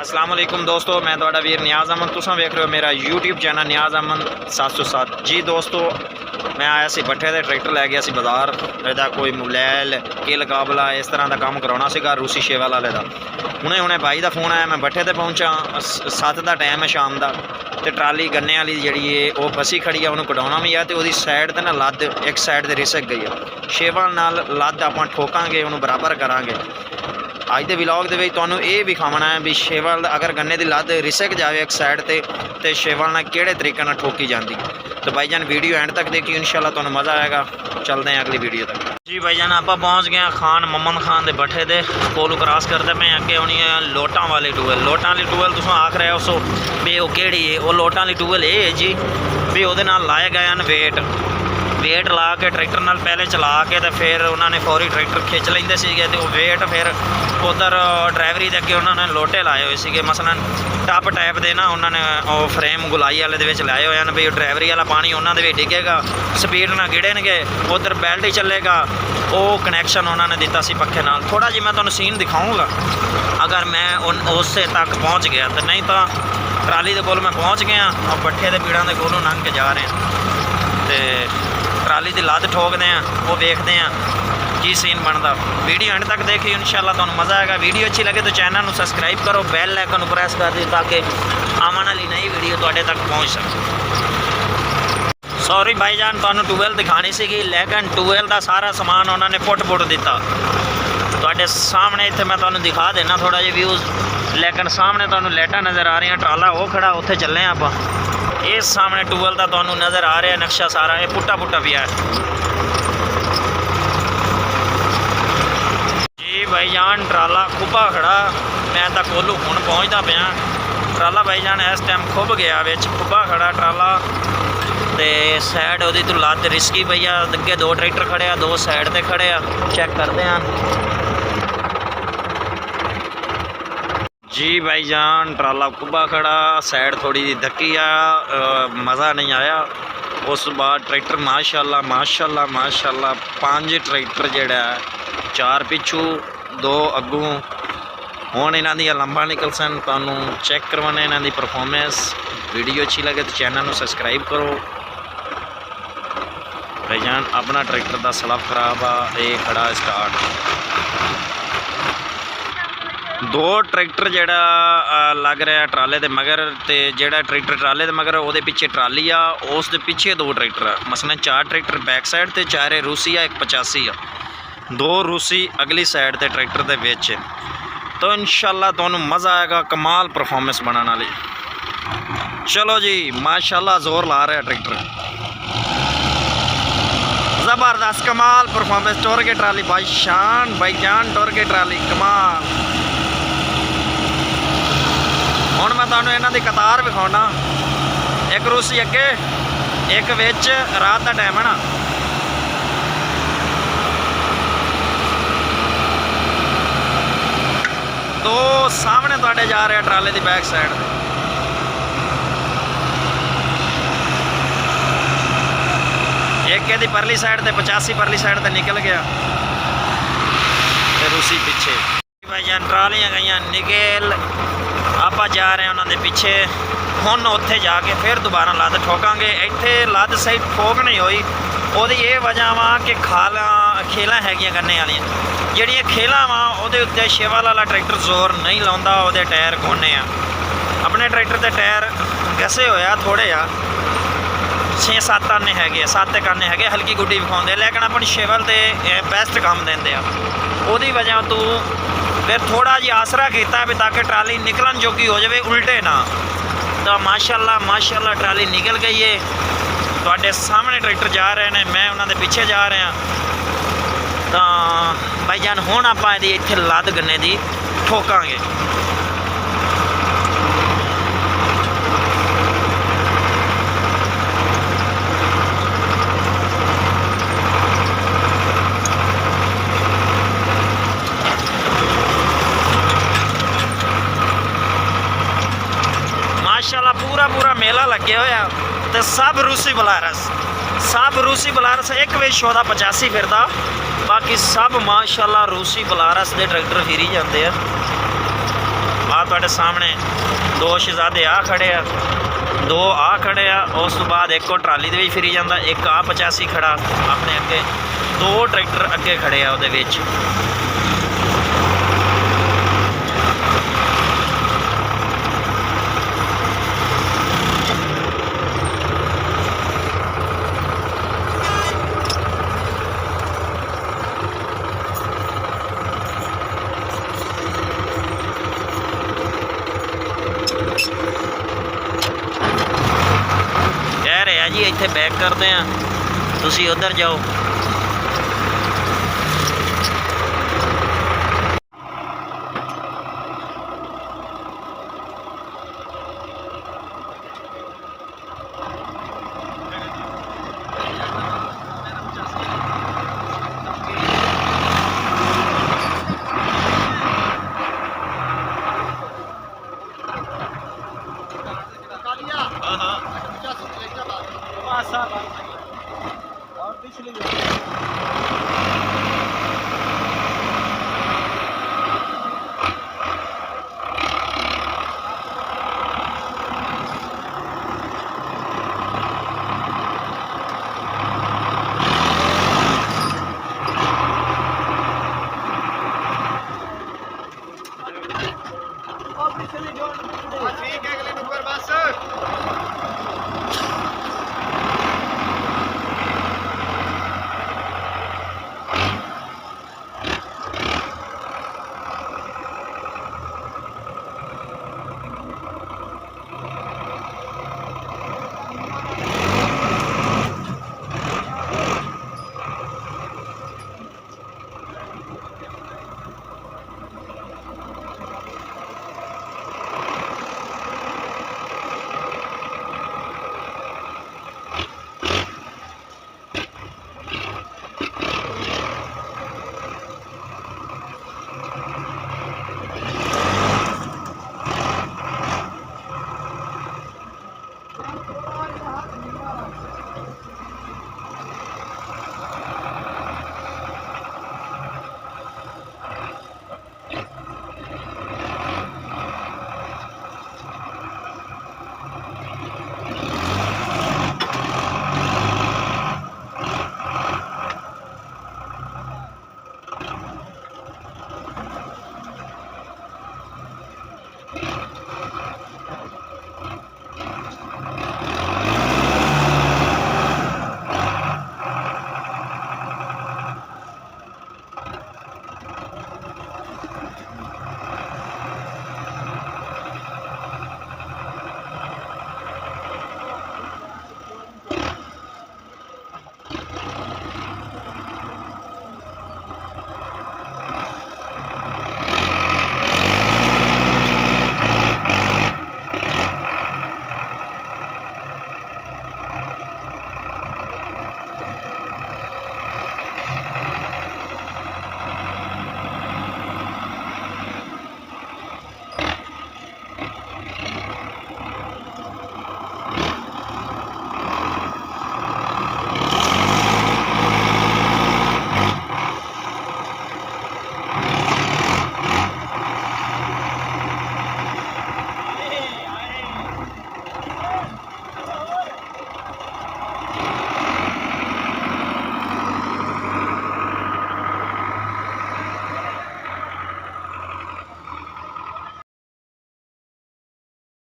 अस्सलाम वालेकुम दोस्तों, मैं ਤੁਹਾਡਾ ਵੀਰ ਨਿਆਜ਼ ਅਹਿਮਦ। ਤੁਸੀਂ ਵੇਖ ਰਹੇ ਹੋ ਮੇਰਾ YouTube ਚੈਨਲ ਨਿਆਜ਼ ਅਹਿਮਦ 707 ਜੀ। ਦੋਸਤੋ मैं आया सी भट्ठे से ट्रैक्टर लै गया सी बाज़ार। ਇਹਦਾ ਕੋਈ ਮੁਲੈਲ ਕਿਲ ਕਾਬਲਾ ਇਸ ਤਰ੍ਹਾਂ ਦਾ ਕੰਮ ਕਰਾਉਣਾ ਸੀਗਾ रूसी शेवा वाले का। ਹੁਣੇ भाई का फोन आया, मैं भट्ठे से पहुँचा। 7 का टाइम है शाम का, तो ट्राली गन्ने वाली जी है वो फसी खड़ी है, उन्होंने कढ़ाना भी है। तो वो साइड से ना लद एक साइड से रिसक गई है। शेवा नाल लद आप ठोकांगे, उन्होंने बराबर करांगे। अज के विलॉग के तुहानूं ये विखावना है भी शेवाल अगर गन्ने की लद रिसक जाए एक साइड ते शेवाल नाल किहड़े तरीके नाल ठोकी जाती। तो भाईजान वीडियो एंड तक देखिए, इंशाल्लाह तुहानूं मज़ा आएगा। चलते हैं अगली वीडियो तक जी। भाईजान आप पहुँच गए खान ममन खान के भट्ठे के कोल क्रॉस करते पे। अगे होनी है लोटां वाली टूबल। लोटां वाली टूबल तुम आख रहे हो सो भी वो केड़ी है। वो लोटां वाली टूबल ये है जी भी वो लाए गए हैं वेट ला के ट्रैक्टर नाल पहले चला के तो फिर उन्होंने फौरी ट्रैक्टर खिंच लेंदे सीगे। तो वेट फिर उधर ड्राइवरी के अगे उन्होंने लोटे लाए हुए सीगे। मसलन टप टाइप के ना उन्होंने फ्रेम गुलाई वाले दे लाए हुए हैं भी ड्राइवरी वाला पानी उन्होंने डिगेगा, स्पीड ना गिड़ेंगे, उधर बेल्ट ही चलेगा। वो कनैक्शन उन्होंने दिता सी पखे नाल। थोड़ा जी मैं तुहानूं सीन दिखाऊँगा अगर मैं उससे तक पहुँच गया, तो नहीं तो ट्राली के कोल मैं पहुँच गया और भट्ठे के पीड़ों के कोलों लंघ के जा रहे हैं। तो ट्राली की लद ठोकते हैं, वो देखते हैं की सीन बनता। वीडियो एंड तक देखिए, इंशाल्लाह तुहानूं मज़ा आएगा। वीडियो अच्छी लगे तो चैनल को सबसक्राइब करो, बैल आइकन प्रेस कर दिओ ताकि आने वाली नई वीडियो तुहाडे तक पहुँच सके। सॉरी भाईजान, तुहानूं ट्यूबवेल दिखानी सीगी, लेकिन ट्यूबवेल का सारा समान उन्होंने पुट दिता। तुहाडे सामने इत्थे मैं तुहानूं दिखा देना थोड़ा जिहा व्यूज़, लेकिन सामने तुहानूं लाइटां नज़र आ रही। ट्राला वो खड़ा, उत्थे चले आपां। इस सामने टूबल का तुहानूं नज़र आ रहा है नक्शा सारा, ये पुट्टा पिया है जी। भाईजान ट्राला खुबा खड़ा, मैं तो कोलू हुण पहुँचता पाया। ट्राला भाईजान इस टाइम खुब गया, खुबा खड़ा ट्राला। तो साइड वो तो लत रिस्की पई आ। अगे 2 ट्रैक्टर खड़े, 2 साइड पर खड़े, चैक करते हैं जी। भाईजान ट्राला कुब्बा खड़ा, साइड थोड़ी धक्की आ, मज़ा नहीं आया। उस बाद ट्रैक्टर माशाल्लाह माशाल्लाह माशाल्लाह 5 ट्रैक्टर जोड़ा है, 4 पिछू 2 अगू। हुण इन्हां दी लंबा निकल सन, तुहानूं चैक करवाने इन्हां दी परफॉर्मेंस। वीडियो अच्छी लगे तो चैनल को सबसक्राइब करो। भाईजान अपना ट्रैक्टर का स्लप खराब आ, ये खड़ा स्टार्ट। 2 ट्रैक्टर जोड़ा लग रहा ट्राले के मगर, तो जोड़ा ट्रैक्टर ट्राले के मगर वो पिछे ट्राली आ, उस दे पिछे 2 ट्रैक्टर आ। मसलन 4 ट्रैक्टर बैक साइड ते 4 रूसी आ, 1 85 आ, 2 रूसी अगली साइड ते ट्रैक्टर के विच। तो इंशाल्लाह तुहानूं मज़ा आएगा, कमाल परफॉर्मेंस बनाने वाली। चलो जी, माशाल्लाह जोर ला रहा ट्रैक्टर, ज़बरदस्त कमाल परफॉर्मेंस। टोर के ट्राली भाईजान टोर के ट्राली कमाल। हुण मैं तुहानूं इन्हां दी कतार विखाउणा, एक रूसी अगे एक विच। रात का टाइम है ना, तो सामने तुहाडे जा रहे ट्राले की बैक साइड। एक इहदी परली साइड ते 85 परली साइड ते निकल गया, ते रूसी पिछे। भाईजान ट्रालियां गईयां निकल, आप जा रहे हैं उन्होंने पिछे। हुण उत्थे जाके फिर दोबारा लद ठोकांगे। इत्थे लद सही ठोक नहीं हुई, ਉਹਦੀ ਇਹ वजह वा कि खेलां हैगियां गन्ने वालियां ਜਿਹੜੀਆਂ खेलां वा ਉਹਦੇ ਉੱਤੇ ਸ਼ੇਵਾ वाला ट्रैक्टर जोर नहीं लाउंदा, ਉਹਦੇ टायर कोने आ। अपने ट्रैक्टर के टायर घसे होया थोड़े आ, 6-7 आने हैगे, 7 आने हैगे, हल्की गुड्डी विखाउंदे, लेकिन अपनी शेवल ते बेस्ट काम देंदे आ। ਉਹਦੀ वजह तू फिर थोड़ा जी आसरा किया भी ताकि ट्राली निकलन जोगी हो जाए, उल्टे ना। तो माशाल्लाह माशाल्लाह ट्राली निकल गई है। तुहाडे सामने ट्रैक्टर जा रहे हैं, मैं उन्होंने पिछे जा रहा। तो भाईजान हुण आपां इहदी इत्थे लद गन्ने दी ठोकांगे। माशाल्लाह पूरा मेला लगे होया, तो सब रूसी बलारस एक विच 85 फिरदा, बाकी सब माशाल्लाह रूसी बलारस के ट्रैक्टर फिरी जाते हैं। आ ਤੁਹਾਡੇ ਸਾਹਮਣੇ दो शहजादे आ खड़े आ, दो आ खड़े आ, उस तो बाद एक और ट्राली दे विच फिरी जांदा, एक आ 85 खड़ा अपने अगे, दो ट्रैक्टर अगे खड़े आ उहदे विच। कह रहे हैं जी इत्थे बैक करते हैं, तुसी उधर जाओ। और पिछली ठीक है अगले नंबर बस।